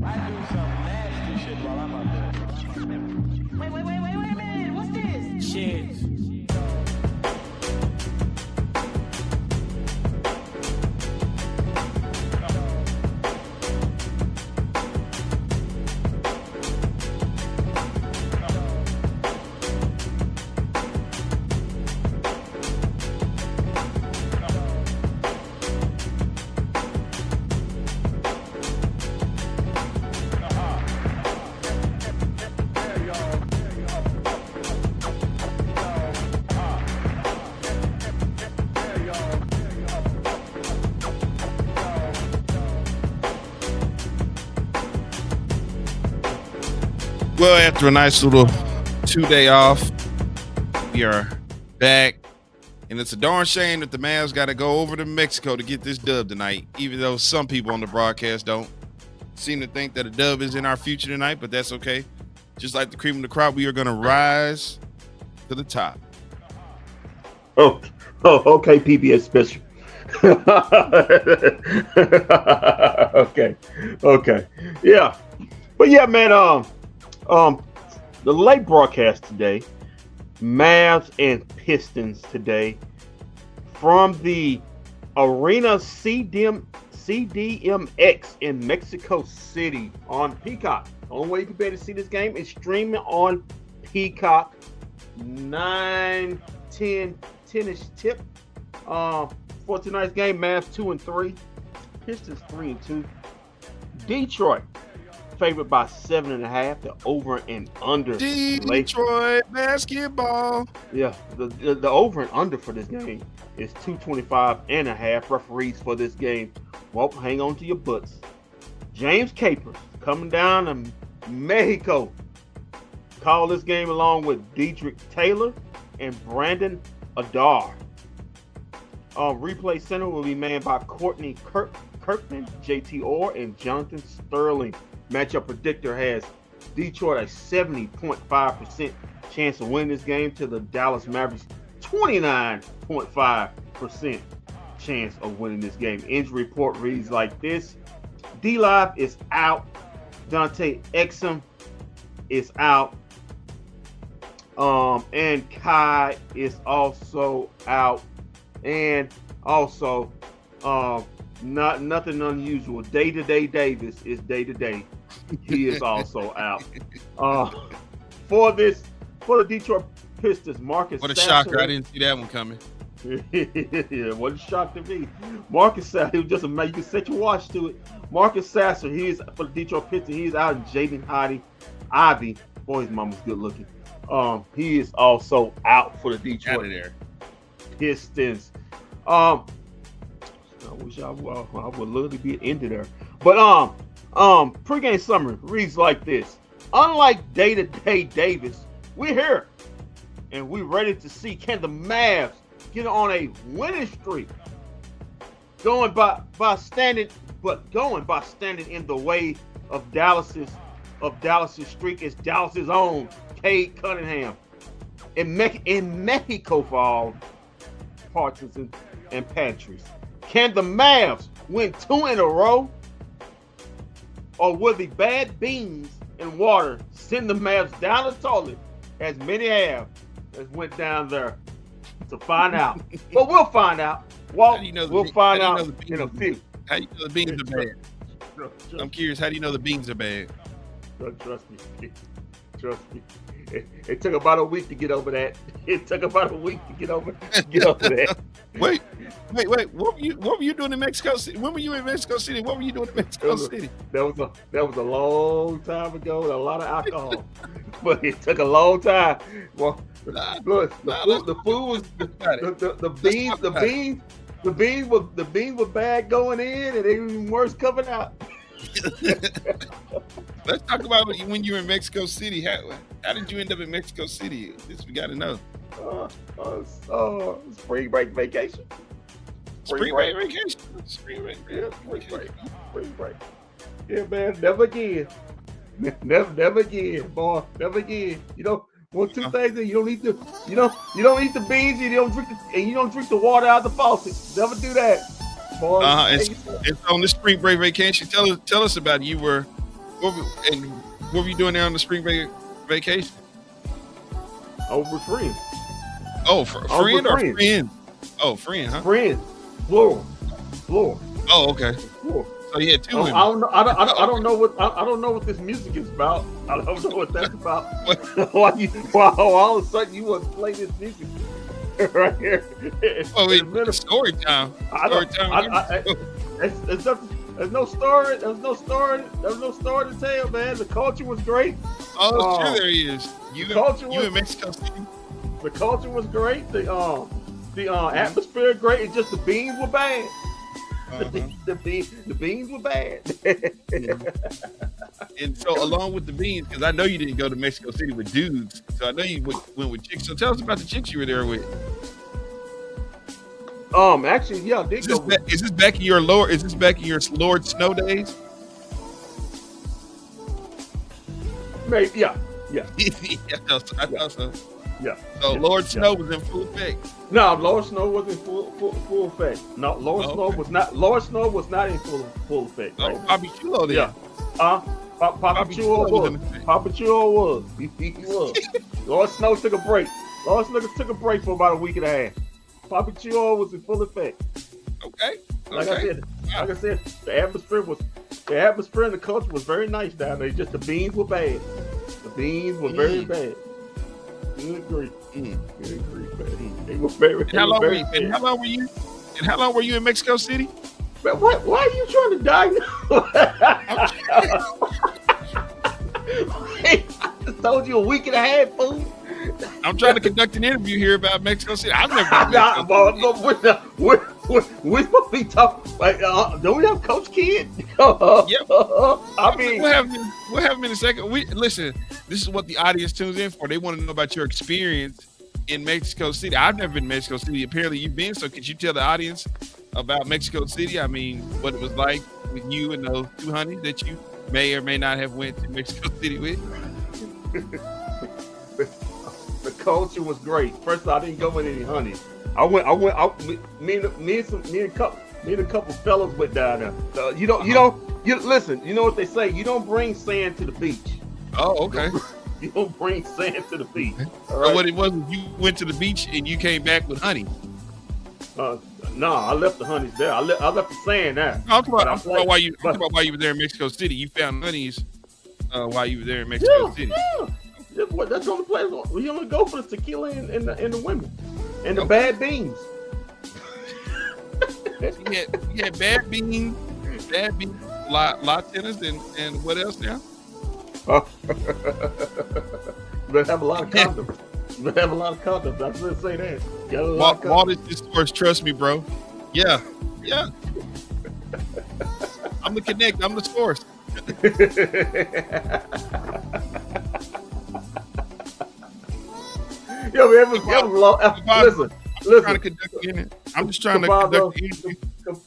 I do some nasty shit while I'm out there. Wait a minute. What's this? Shit. Well, after a nice little 2-day off, we are back. And it's a darn shame that the Mavs got to go over to Mexico to get this dub tonight, even though some people on the broadcast don't seem to think that a dub is in our future tonight, but that's okay. Just like the cream of the crop, we are going to rise to the top. Oh, okay, PBS special. Okay. Yeah. But yeah, man, the late broadcast today, Mavs and Pistons today from the Arena CDMX in Mexico City on Peacock. The only way you can be able to see this game is streaming on Peacock. 9, 10, 10-ish tip for tonight's game. Mavs 2-3, Pistons 3-2. Detroit favored by 7.5. The over and under. Detroit basketball. Yeah, the over and under for this game is 225.5. Referees for this game, well, hang on to your butts. James Capers coming down to Mexico. Call this game along with Dedrick Taylor and Brandon Adar. Replay center will be manned by Courtney Kirkman, JT Orr, and Jonathan Sterling. Matchup predictor has Detroit a 70.5% chance of winning this game to the Dallas Mavericks 29.5% chance of winning this game. Injury report reads like this: D-Live is out. Dante Exum is out. And Kai is also out. And also, nothing unusual. Day-to-day Davis is day-to-day. He is also out. For the Detroit Pistons, Marcus. What a Sasser, shocker! I didn't see that one coming. Yeah, what a shock to me. Marcus Sasser, it was just amazing. You can set your watch to it. Marcus Sasser, he's for the Detroit Pistons. He's out. And Jaden Ivey, boy, his mama's good looking. He is also out for the Detroit Pistons. I wish I would love to be ended there. But pregame summary reads like this: unlike day-to-day Davis, we're here and we're ready to see can the Mavs get on a winning streak. Going by standing in the way of Dallas's streak is Dallas's own Cade Cunningham in Mexico for all Parkinson and Patrice. Can the Mavs win 2 in a row? Or will the bad beans and water send the Mavs down the toilet, as many have, as went down there to find out? But we'll find out. Well, we'll find out in a few. How do you know the beans are bad? I'm curious, how do you know the beans are bad? Trust me. It took about a week to get over that. It took about a week to get over that. Wait. What were you doing in Mexico City? When were you in Mexico City? What were you doing in Mexico City? That was a long time ago with a lot of alcohol. But it took a long time. Well, look, the food was the beans were bad going in, and they were even worse coming out. Let's talk about when you were in Mexico City. How did you end up in Mexico City? This we got to know. Spring break vacation. Spring break vacation. Yeah, man. Never again. Never again, boy. Never again. You know, one, two things that you don't eat the beans, you don't drink the water out of the faucet. Never do that. Boy, It's on the spring break vacation. Tell us about it. what were you doing there on the spring vacation? Over friends. Oh, friend or friend? Oh, friend, huh? Friends. Floor. Oh, okay. Floor. So you had two women. I don't know what this music is about. I don't know what that's about. Why all of a sudden you want to play this music right here? Oh, it's story time. There's no story. There's no story to tell, man. The culture was great. Oh, sure there is. You in Mexico City. The culture was great. The atmosphere great. It's just the beans were bad. The beans were bad. And so, along with the beans, because I know you didn't go to Mexico City with dudes, so I know you went with chicks. So tell us about the chicks you were there with. Actually, yeah, I did go. Is this back in your Lord? Is this back in your Lord Snow days? Maybe, yeah. I thought so. Yeah. So Lord Snow was in full effect. No, Lord Snow was in full effect. No, Snow was not. Lord Snow was not in full effect. Right? Oh, Bobby Chulo then. Yeah. Papa Chulo was. Papa Chulo was. He was. Lord Snow took a break. Lord Snow took a break for about a week and a half. Papa Chulo was in full effect. Okay. Like I said, the atmosphere and the culture was very nice down there. Just the beans were bad. The beans were very bad. Good grief. Good grief, man. They were very, how long were you in Mexico City? But why are you trying to diagnose? I just told you a week and a half, fool. I'm trying to conduct an interview here about Mexico City. I've never been to Mexico City. We're supposed to be talking. Like, don't we have Coach Kid? Yep. I mean, we'll have him in a second. Listen. This is what the audience tunes in for. They want to know about your experience in Mexico City. I've never been to Mexico City. Apparently, you've been. So, could you tell the audience about Mexico City? I mean, what it was like with you and those two honeys that you may or may not have went to Mexico City with. The culture was great. First of all, I didn't go with any honeys. Me and a couple fellas went down there. Listen. You know what they say? You don't bring sand to the beach. Oh, okay. You don't bring sand to the beach. All right? So what it was, you went to the beach and you came back with honey. No, I left the honeys there. I left the sand there. I'm talking about why you were there in Mexico City. You found honeys while you were there in Mexico City. Yeah. That's the only place we only go for the tequila and the women and the bad beans. You had bad beans, Latinas, and what else now? They have a lot of condoms. They have a lot of condoms. I was going to say that. Walter's discourse, trust me, bro. Yeah. I'm the connect. I'm the source. Yo, man, listen. Trying to conduct it. I'm just trying to conduct it.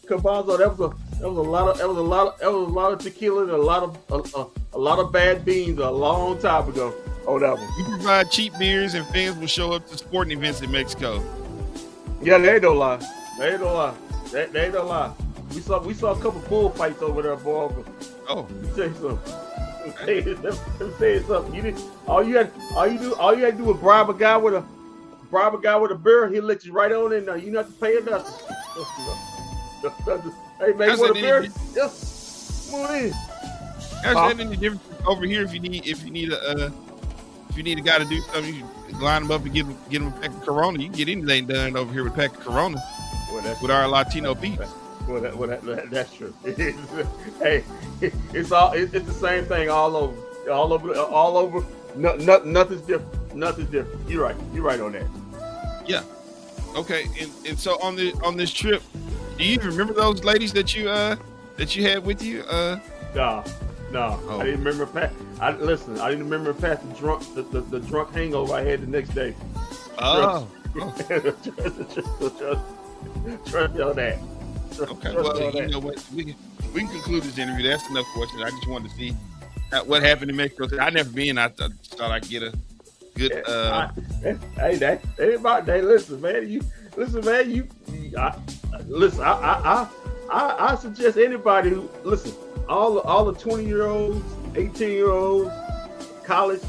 Cabazzo, that was a lot of tequila and a lot of bad beans a long time ago. Oh, that one. You provide cheap beers and fans will show up to sporting events in Mexico. Yeah, they ain't no lie. They ain't no lie. We saw a couple bullfights over there, boy. Oh, let me tell you something. Let me tell you something. All you had to do was bribe a guy with a beer. He'll let you right on in there. You don't have to pay him nothing. Hey man, you want a beer? Yeah. Come on in. How's that any different over here? If you need a guy to do something, you can line him up and get him a pack of Corona. You can get anything done over here with a pack of Corona. With our Latino peeps. That's true. Hey, it's the same thing all over. Nothing's different. Nothing's different. You're right on that. Yeah. Okay. And so on this trip, do you even remember those ladies that you had with you? No. Oh. I didn't remember. I didn't remember past the drunk hangover I had the next day. Oh. Trust me on that. Okay. Well, you know what? We can conclude this interview. That's enough questions. I just wanted to see what happened in Mexico. I never been. I thought I'd get a good. Hey, everybody. Listen, man. I suggest anybody who listen. All the 20-year-olds 18-year-olds,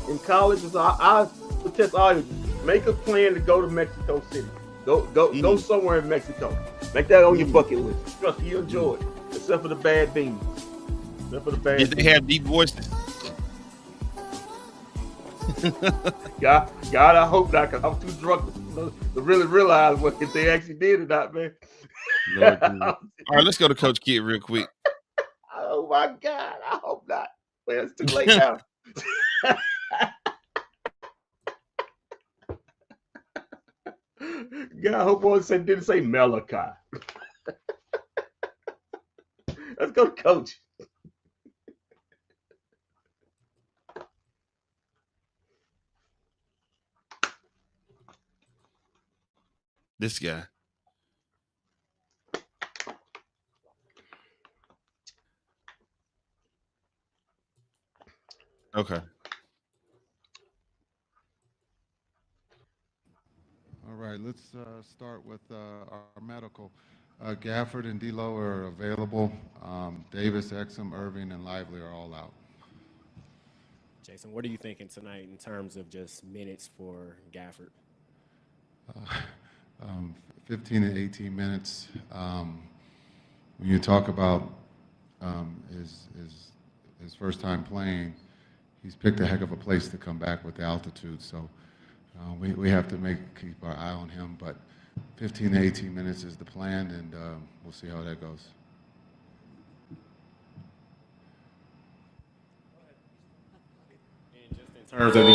in college is I suggest all you make a plan to go to Mexico City. Go somewhere in Mexico. Make that on your bucket list. Trust me, you enjoy it. Except for the bad beans. Did they have deep voices? God, I hope not, because I'm too drunk to really realize if they actually did or not, man. All right, let's go to Coach Kid real quick. Oh my God, I hope not. Well, it's too late now. God, I hope one didn't say Malachi. Let's go to Coach. This guy. Okay. All right, let's start with our medical. Gafford and D'Lo are available. Davis, Exum, Irving, and Lively are all out. Jason, what are you thinking tonight in terms of just minutes for Gafford? 15 to 18 minutes. When you talk about his first time playing, he's picked a heck of a place to come back with the altitude. So we have to keep our eye on him. But 15 to 18 minutes is the plan, and we'll see how that goes. And just in terms of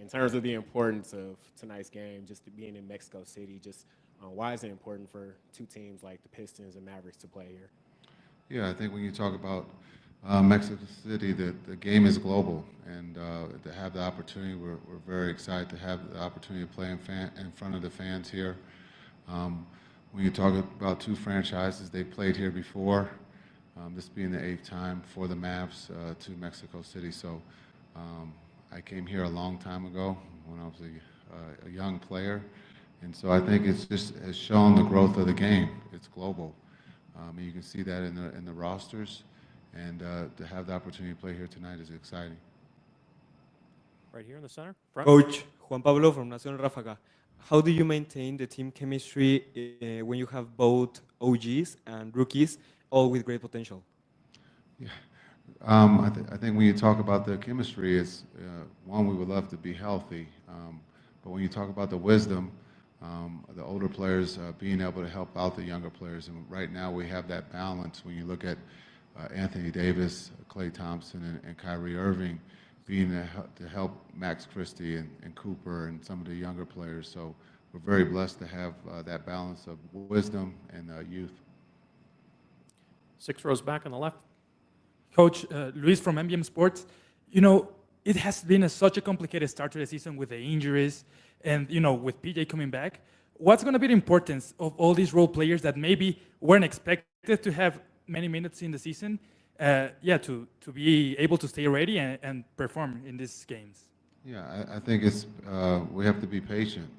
in terms of the importance of tonight's game, just being in Mexico City, just why is it important for two teams like the Pistons and Mavericks to play here? Yeah, I think when you talk about Mexico City, the game is global, and to have the opportunity, we're very excited to have the opportunity to play in front of the fans here. When you talk about two franchises, they played here before, this being the 8th time for the Mavs to Mexico City. So I came here a long time ago when I was a young player, and so I think it's just has shown the growth of the game. It's global. And you can see that in the rosters, and to have the opportunity to play here tonight is exciting. Right here in the center. Front. Coach Juan Pablo from Nacional Ráfaga. How do you maintain the team chemistry when you have both OGs and rookies, all with great potential? Yeah. I think when you talk about the chemistry, it's one, we would love to be healthy, but when you talk about the wisdom, the older players being able to help out the younger players, and right now we have that balance. When you look at Anthony Davis, Klay Thompson, and Kyrie Irving, being to help Max Christie and Cooper and some of the younger players. So we're very blessed to have that balance of wisdom and youth. 6 rows back on the left. Coach Luis from MBM Sports, it has been such a complicated start to the season with the injuries and, with PJ coming back. What's going to be the importance of all these role players that maybe weren't expected to have many minutes in the season, to be able to stay ready and perform in these games? Yeah, I think it's we have to be patient.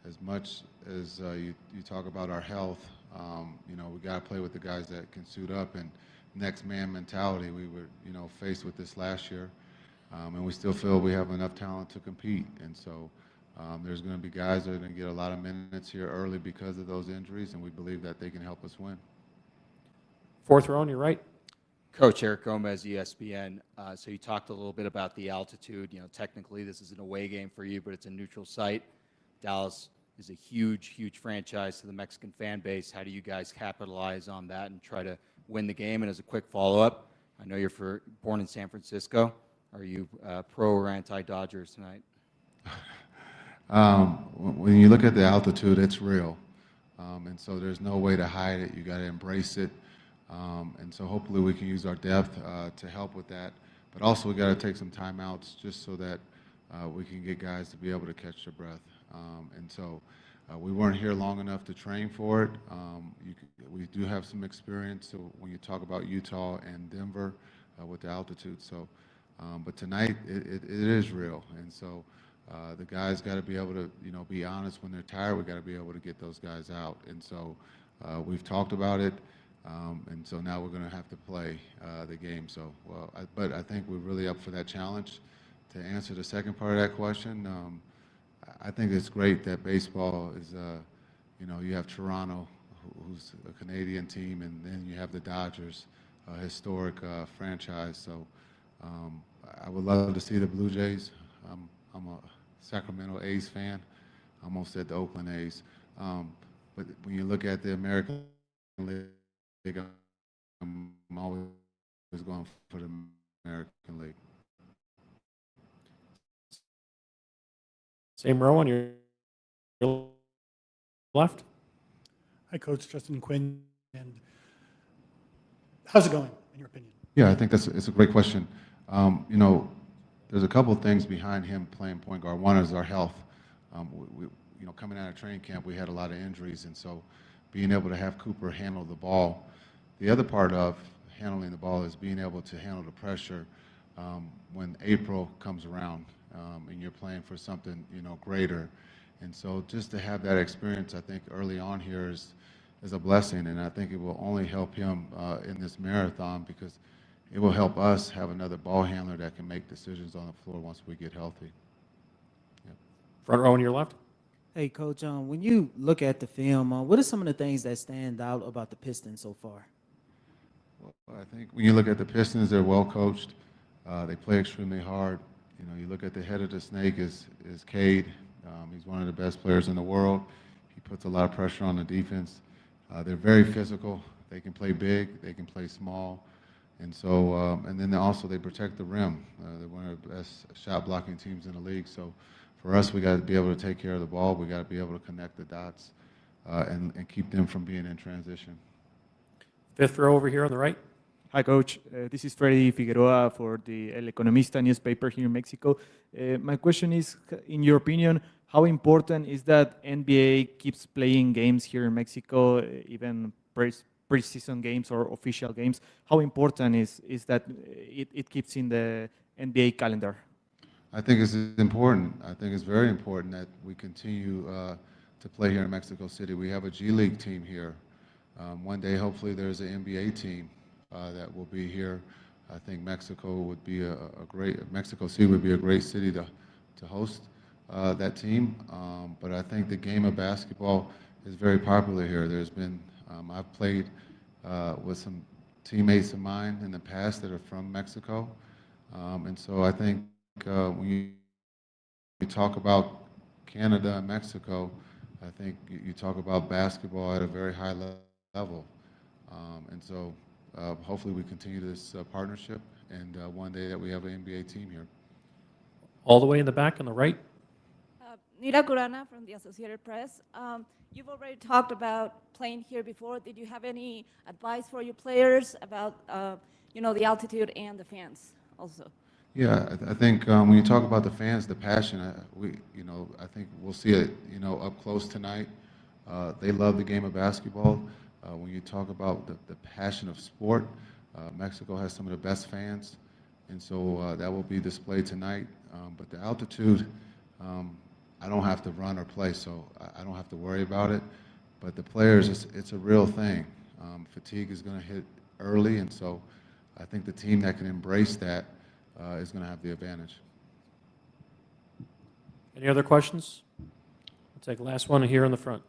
As much as you talk about our health, we got to play with the guys that can suit up, and next man mentality. We were, faced with this last year, and we still feel we have enough talent to compete. And so there's going to be guys that are going to get a lot of minutes here early because of those injuries, and we believe that they can help us win. 4th row on your right. Coach Eric Gomez, ESPN. So you talked a little bit about the altitude. Technically this is an away game for you, but it's a neutral site. Dallas is a huge, huge franchise to the Mexican fan base. How do you guys capitalize on that and try to win the game? And as a quick follow-up, I know you're born in San Francisco. Are you pro or anti-Dodgers tonight? When you look at the altitude, it's real. And so there's no way to hide it. You got to embrace it. And so hopefully we can use our depth to help with that. But also we got to take some timeouts just so that we can get guys to be able to catch their breath. And so we weren't here long enough to train for it. We do have some experience when you talk about Utah and Denver with the altitude. So, but tonight it is real. And so the guys got to be able to, be honest when they're tired. We got to be able to get those guys out. And so we've talked about it. And so now we're going to have to play the game. So, but I think we're really up for that challenge. To answer the second part of that question, I think it's great that baseball is, you have Toronto, who's a Canadian team, and then you have the Dodgers, a historic franchise. So I would love to see the Blue Jays. I'm a Sacramento A's fan. I almost said the Oakland A's. But when you look at the American League, I'm always going for the American League. Same row on your left. Hi, Coach Justin Quinn. And how's it going, in your opinion? Yeah, I think it's a great question. There's a couple of things behind him playing point guard. One is our health. Coming out of training camp, we had a lot of injuries, and so being able to have Cooper handle the ball. The other part of handling the ball is being able to handle the pressure when April comes around and you're playing for something greater. And so just to have that experience, I think early on here is a blessing, and I think it will only help him in this marathon because it will help us have another ball handler that can make decisions on the floor once we get healthy. Yep. Front row on your left. Hey, Coach, when you look at the film, what are some of the things that stand out about the Pistons so far? Well, I think when you look at the Pistons, they're well coached. They play extremely hard. You look at the head of the snake is Cade. He's one of the best players in the world. He puts a lot of pressure on the defense. They're very physical. They can play big. They can play small. And so, and then they protect the rim. They're one of the best shot blocking teams in the league. So for us, we got to be able to take care of the ball. We got to be able to connect the dots and keep them from being in transition. Fifth row over here on the right. Hi, Coach. This is Freddy Figueroa for the El Economista newspaper here in Mexico. My question is, in your opinion, how important is that NBA keeps playing games here in Mexico, even preseason games or official games? How important is that it keeps in the NBA calendar? I think it's important. I think it's very important that we continue to play here in Mexico City. We have a G League team here. One day, hopefully, there's an NBA team that will be here. I think Mexico would be Mexico City would be a great city to host that team. But I think the game of basketball is very popular here. There's been, I've played with some teammates of mine in the past that are from Mexico. And so I think when you talk about Canada and Mexico, I think you talk about basketball at a very high level. And so hopefully we continue this partnership, and one day that we have an NBA team here. All the way in the back on the right. Nira Kurana from the Associated Press. You've already talked about playing here before. Did you have any advice for your players about, the altitude and the fans also? Yeah, I think when you talk about the fans, the passion, I think we'll see it, up close tonight. They love the game of basketball. When you talk about the passion of sport, Mexico has some of the best fans, and so that will be displayed tonight. But the altitude, I don't have to run or play, so I don't have to worry about it. But the players, it's a real thing. Fatigue is going to hit early, and so I think the team that can embrace that is going to have the advantage. Any other questions? We'll take the last one here in the front.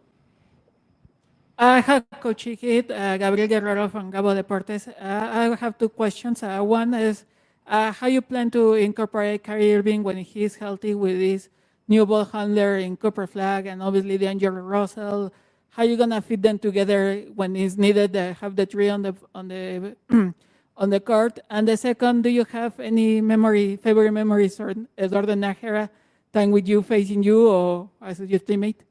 Hi, Coach Hit, Gabriel Guerrero from Gabo Deportes. I have two questions. One is how you plan to incorporate Kyrie Irving when he's healthy with this new ball handler in Cooper Flag and obviously D'Angelo Russell. How are you gonna fit them together when it's needed? Have the three on the on the court. And the second, do you have any favorite memories or Eduardo Nájera time with you, facing you, or as your teammate?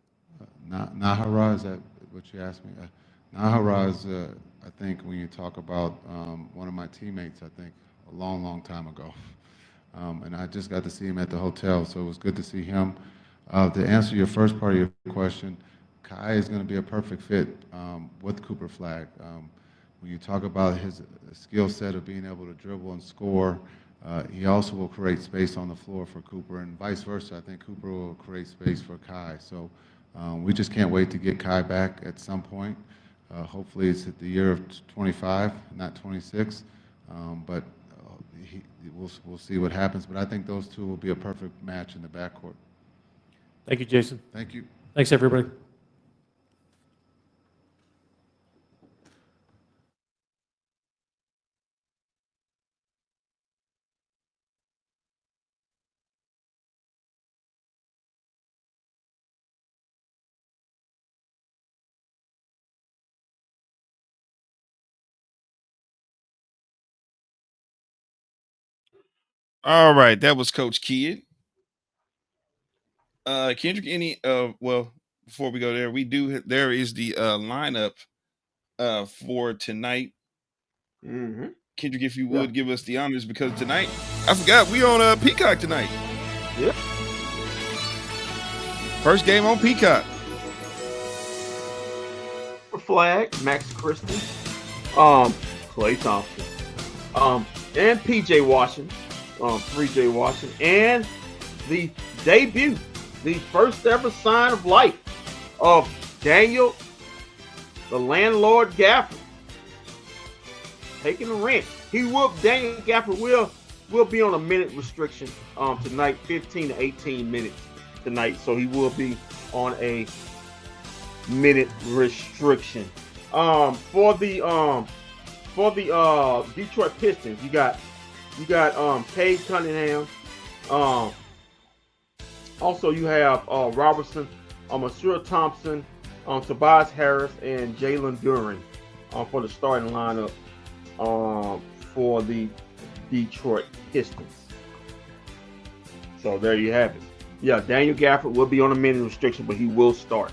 Nájera, is that what you asked me? Nájera is, I think, when you talk about one of my teammates, I think a long time ago. And I just got to see him at the hotel, so it was good to see him. To answer your first part of your question, Kai is going to be a perfect fit with Cooper Flag. When you talk about his skill set of being able to dribble and score, he also will create space on the floor for Cooper, and vice versa. I think Cooper will create space for Kai. So we just can't wait to get Kai back at some point. Hopefully, it's at the year of 25, not 26. But we'll see what happens. But I think those two will be a perfect match in the backcourt. Thank you, Jason. Thank you. Thanks, everybody. All right, that was Coach Kidd. Kendrick, any well, before we go there, there is the lineup for tonight. Mm-hmm. Kendrick, if you would give us the honors, because tonight, I forgot, we on Peacock tonight. Yeah. First game on Peacock. Flag, Max Christie, Klay Thompson, and PJ Washington, 3J Washington, and the debut, the first ever sign of life of Daniel, the landlord Gafford, taking the rent. Daniel Gafford will be on a minute restriction tonight, 15 to 18 minutes tonight. So he will be on a minute restriction. For the Detroit Pistons, you got Cade Cunningham. Also you have Robertson, Masura Thompson, Tobias Harris, and Jalen Duren for the starting lineup for the Detroit Pistons. So there you have it. Yeah, Daniel Gafford will be on a minute restriction, but he will start.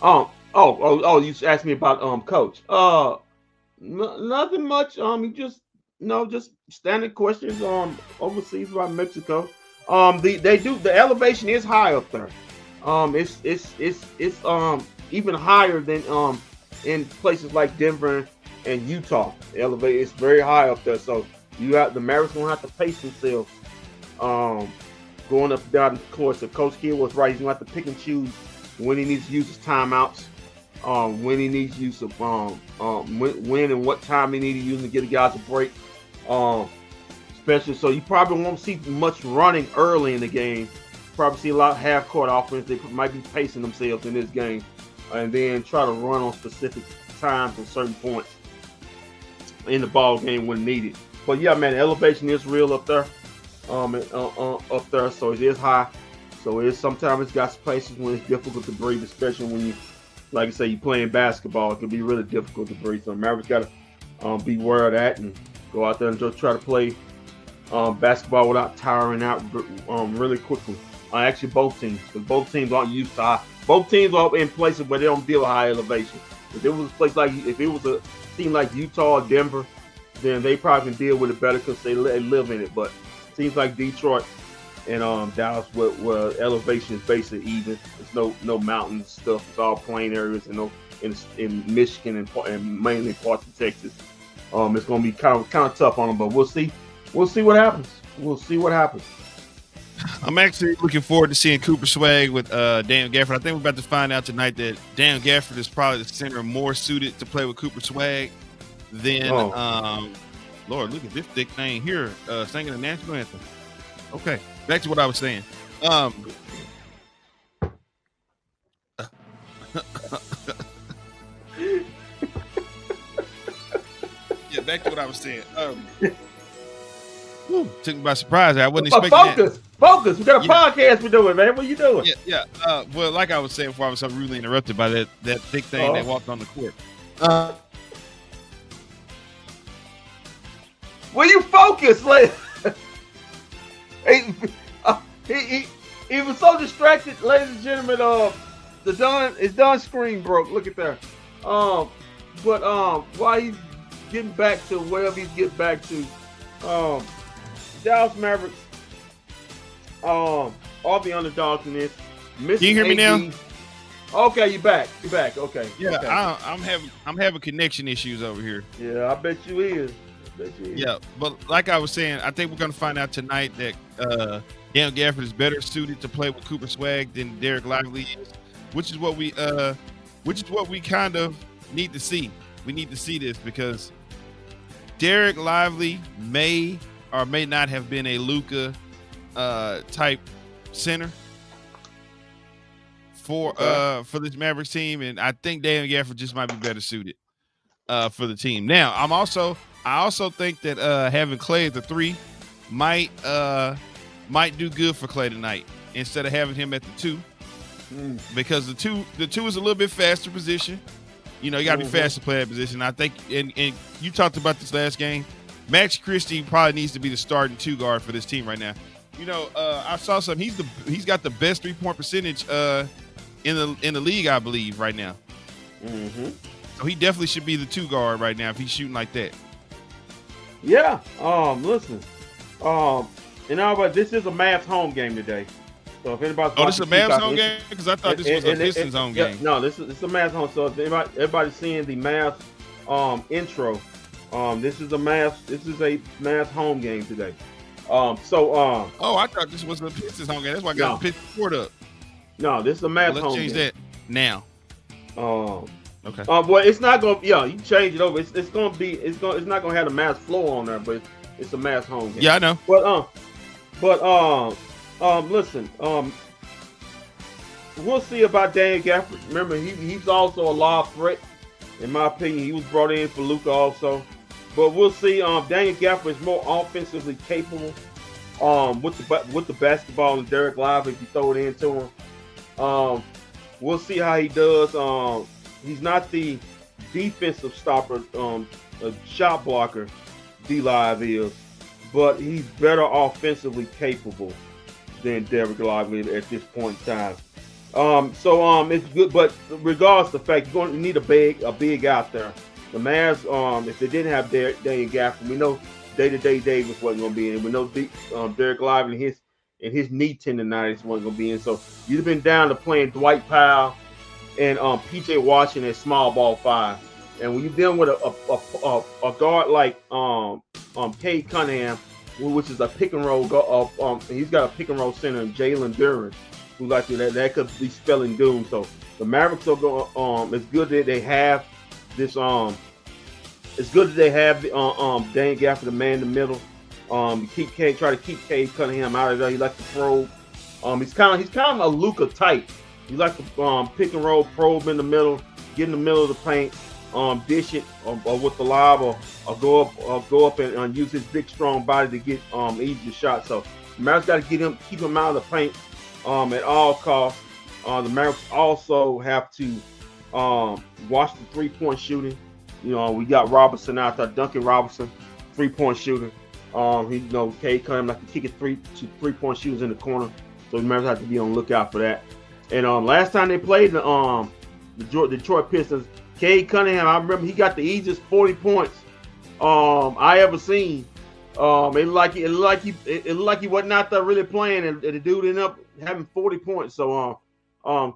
You asked me about Coach. Nothing much. He just standard questions overseas about Mexico. The elevation is high up there. It's even higher than in places like Denver and Utah. The elevation is very high up there. So the Mavericks won't have to pace themselves going up and down the court. So Coach Kidd was right. He's gonna have to pick and choose when he needs to use his timeouts, when he needs to use when and what time he needs to use to get the guys a break. Especially, so you probably won't see much running early in the game. Probably see a lot of half-court offense. They might be pacing themselves in this game, and then try to run on specific times and certain points in the ball game when needed. But yeah, man, the elevation is real up there, up there. So it is high. So it is sometimes it's got places when it's difficult to breathe, especially when you, like I say, you're playing basketball. It can be really difficult to breathe. So Mavericks got to be aware of that and go out there and just try to play basketball without tiring out really quickly. Actually, both teams, because both teams aren't used to high. Both teams are in places where they don't deal with high elevation. If it was a place like, if it was a team like Utah or Denver, then they probably can deal with it better because they live in it. But teams like Detroit and Dallas, where elevation is basically even. There's no mountain stuff. It's all plain areas, and in Michigan and mainly parts of Texas. It's going to be kind of tough on them, but we'll see. We'll see what happens. We'll see what happens. I'm actually looking forward to seeing Cooper Swag with Daniel Gafford. I think we're about to find out tonight that Daniel Gafford is probably the center more suited to play with Cooper Swag than Lord, look at this thick thing here singing the national anthem. Okay, back to what I was saying. Yeah, back to what I was saying. Took me by surprise. I wasn't expecting that. Focus. We got a podcast we're doing, man. What are you doing? Yeah. Well, like I was saying before, I was so rudely interrupted by that thick thing that walked on the court. Will you focus? Like, he was so distracted, ladies and gentlemen. His Don screen broke. Look at that. But while he's getting back to wherever he's getting back to, Dallas Mavericks are the underdogs in this. Can you hear me now? Okay, you're back. Okay. Yeah, okay. I'm having connection issues over here. Yeah, I bet you is. Yeah, but like I was saying, I think we're going to find out tonight that Daniel Gafford is better suited to play with Cooper Swag than Derek Lively is, which is what we kind of need to see. We need to see this because Derek Lively may or may not have been a Luka type center for this Mavericks team, and I think Daniel Gafford just might be better suited for the team. Now, I also think that having Clay at the 3 might do good for Clay tonight instead of having him at the 2, because the two is a little bit faster position. You know, you got to be fast to play that position. I think, and you talked about this last game. Max Christie probably needs to be the starting 2 guard for this team right now. You know, I saw something. He's got the best 3-point percentage in the league, I believe, right now. So he definitely should be the 2 guard right now if he's shooting like that. Yeah. Listen. But this is a Mavs home game today. So if anybody's this is a Mavs home game, because I thought this was a Pistons home game. No, this is a Mavs home. So if everybody's seeing the Mavs intro, this is a Mavs home game today. I thought this was a Pistons home game. That's why I got the Pistons board up. No, this is a Mavs home game. Let's change that now. Okay. Well, it's not gonna. Yeah, you change it over. It's not gonna have the Mavs floor on there, but it's a Mavs home game. Yeah, I know. Listen. We'll see about Daniel Gafford. Remember, he's also a lob threat. In my opinion, he was brought in for Luka also. But we'll see. Daniel Gafford is more offensively capable with the basketball than Derek Lively if you throw it into him. We'll see how he does. He's not the defensive stopper, a shot blocker D-Live is, but he's better offensively capable than Derek Lively at this point in time. It's good, but regardless of the fact, you're going to need a big out there. The Mavs, if they didn't have Daniel Gafford, we know day-to-day Davis wasn't going to be in. We know Derek Lively and his knee tendonitis wasn't going to be in. So you've been down to playing Dwight Powell and PJ Washington at small ball 5. And when you're dealing with a guard like Cade Cunningham, which is a pick and roll, he's got a pick and roll center in Jalen Duren, who like that could be spelling doom. So the Mavericks are going. It's good that they have this. It's good that they have Daniel Gafford, the man in the middle. Try to keep Cade Cunningham out of there. He likes to probe. He's kind of a Luka type. He likes to pick and roll, probe in the middle, get in the middle of the paint, dish it or with the lob, or go up and use his big strong body to get easy shots. So the Mavericks got to keep him out of the paint at all costs. The Mavericks also have to watch the 3-point shooting. You know, we got Robinson out there, Duncan Robinson, 3-point shooter. Cade Cunningham like to kick it 3-point shooters in the corner. So the Mavericks have to be on the lookout for that. And last time they played the Detroit Pistons, Cade Cunningham, I remember he got the easiest 40 points I ever seen. It looked like he wasn't out there really playing, and the dude ended up having 40 points. So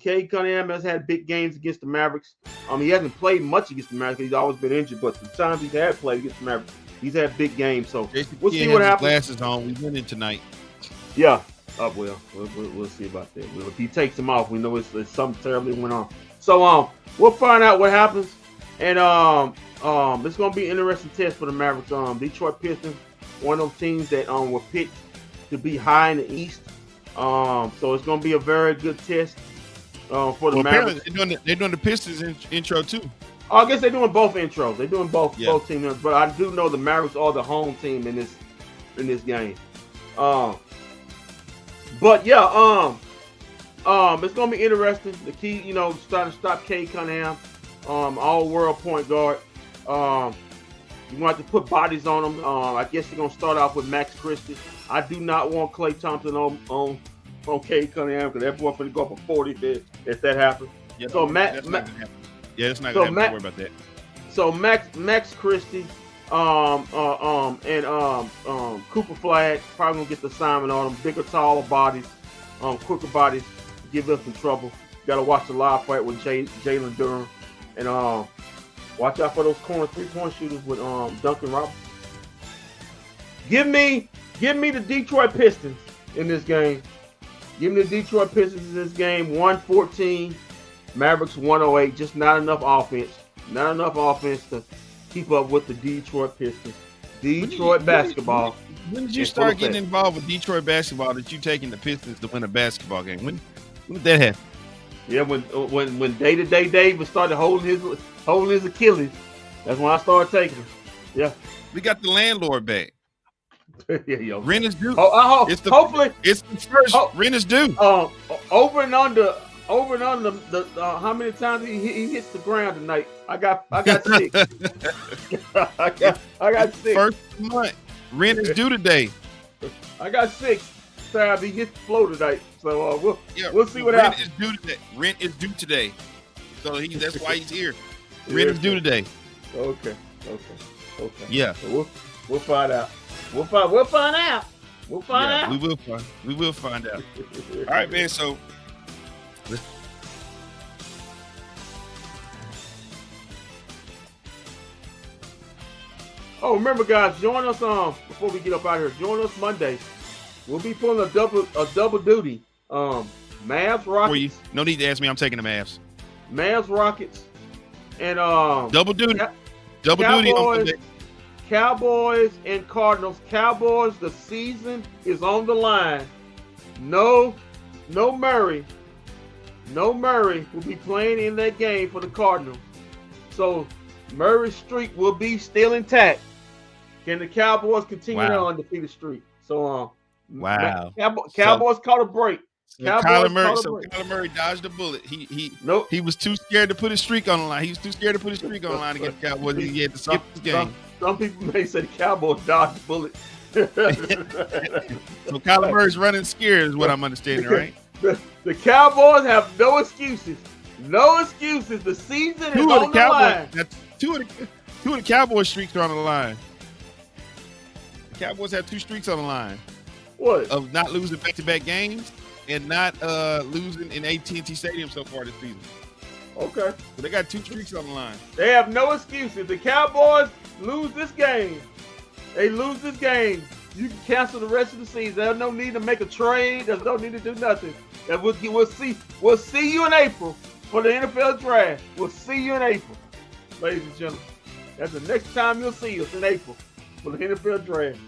Cade Cunningham has had big games against the Mavericks. He hasn't played much against the Mavericks. He's always been injured, but the times he's had played against the Mavericks, he's had big games. So we'll see what happens. Glasses on, we winning tonight. Yeah. We'll see about that. If he takes them off, we know it's something terribly went on. So we'll find out what happens, and it's gonna be an interesting test for the Mavericks. Detroit Pistons, one of those teams that were picked to be high in the East. So it's gonna be a very good test for the Mavericks. They're doing the Pistons intro too. I guess they're doing both intros. They're doing both teams, but I do know the Mavericks are the home team in this game. But yeah, it's gonna be interesting. The key, starting to stop Cade Cunningham, all-world point guard. You want to put bodies on him. I guess you're gonna start off with Max Christie. I do not want Klay Thompson on Cade Cunningham because that boy finna go up for 40 if that happens. Yeah, so that's not gonna happen. Yeah, it's not gonna happen. Don't worry about that. So Max Christie, and Cooper Flag probably gonna get the assignment on them. Bigger, taller bodies, quicker bodies, give us some trouble. Got to watch the live fight with Jalen Duren, and watch out for those corner 3-point shooters with Duncan Robinson. Give me the Detroit Pistons in this game. Give me the Detroit Pistons in this game, 114. Mavericks 108. Just not enough offense. Not enough offense to keep up with the Detroit Pistons. Detroit basketball. When did you start getting involved with Detroit basketball that you taking the Pistons to win a basketball game? When did that happen? Yeah, when day-to-day Dave started holding his Achilles, that's when I started taking him. Yeah. We got the landlord back. Yo. Rent is due. Hopefully it's the first rent is due. Over and under the how many times he hits the ground tonight. I got 6. I got 6. First month. Rent is due today. I got 6 times he hits the floor tonight. So we'll see what happens. Rent is due today. So that's why he's here. Rent is due today. Okay. Yeah. So we'll find out. We'll find out. We will find out. All right, man. So remember, guys, join us before we get up out here. Join us Monday. We'll be pulling a double duty. Mavs Rockets. No need to ask me. I'm taking the Mavs. Mavs Rockets and double duty. Double duty on Monday. Cowboys and Cardinals. Cowboys, the season is on the line. No Murray. No Murray will be playing in that game for the Cardinals. So Murray's streak will be still intact. Can the Cowboys continue their undefeated streak? So Cowboys caught a break. Kyler Murray dodged a bullet. He was too scared to put his streak on the line. He was too scared to put his streak on the line against the Cowboys. He had to skip the game. Some people may say the Cowboys dodged a bullet. So Kyler Murray's running scared is what I'm understanding, right? The Cowboys have no excuses. No excuses. The season is on the line. Two of the Cowboys streaks are on the line. The Cowboys have 2 streaks on the line. What? Of not losing back-to-back games and not losing in AT&T Stadium so far this season. Okay. So they got 2 streaks on the line. They have no excuses. The Cowboys lose this game. They lose this game. You can cancel the rest of the season. There's no need to make a trade. There's no need to do nothing. And we'll see you in April for the NFL draft. We'll see you in April, ladies and gentlemen. That's the next time you'll see us in April for the NFL draft.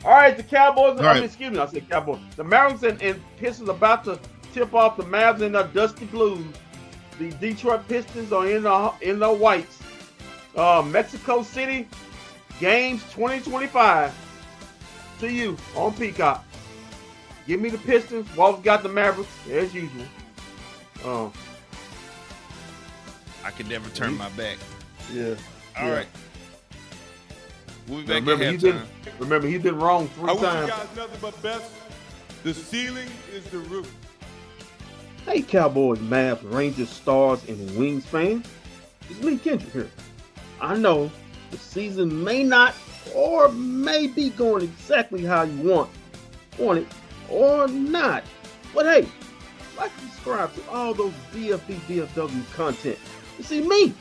All right, the Cowboys. Excuse me, I said Cowboys. The Mavericks and Pistons about to tip off the Mavs in the Dusty Blues. The Detroit Pistons are in the whites. Mexico City games 2025 to you on Peacock. Give me the Pistons. Walt's got the Mavericks as usual. I can never turn my back. Yeah. All right. We'll be back Remember, he's been wrong 3 times. I wish you guys nothing but best. The ceiling is the roof. Hey, Cowboys, Mavs, Rangers, Stars, and Wings fans. It's me, Kendrick, here. I know the season may not or may be going exactly how you want it or not. But hey, like and subscribe to all those bFb, BFW content. You see me?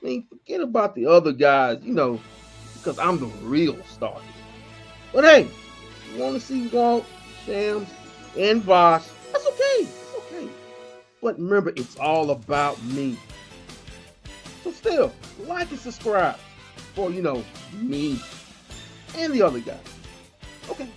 I mean, forget about the other guys, because I'm the real star. But hey, if you want to see Walt, Shams, and Voss, that's okay. It's okay. But remember, it's all about me. So still, like and subscribe for, me and the other guys. Okay.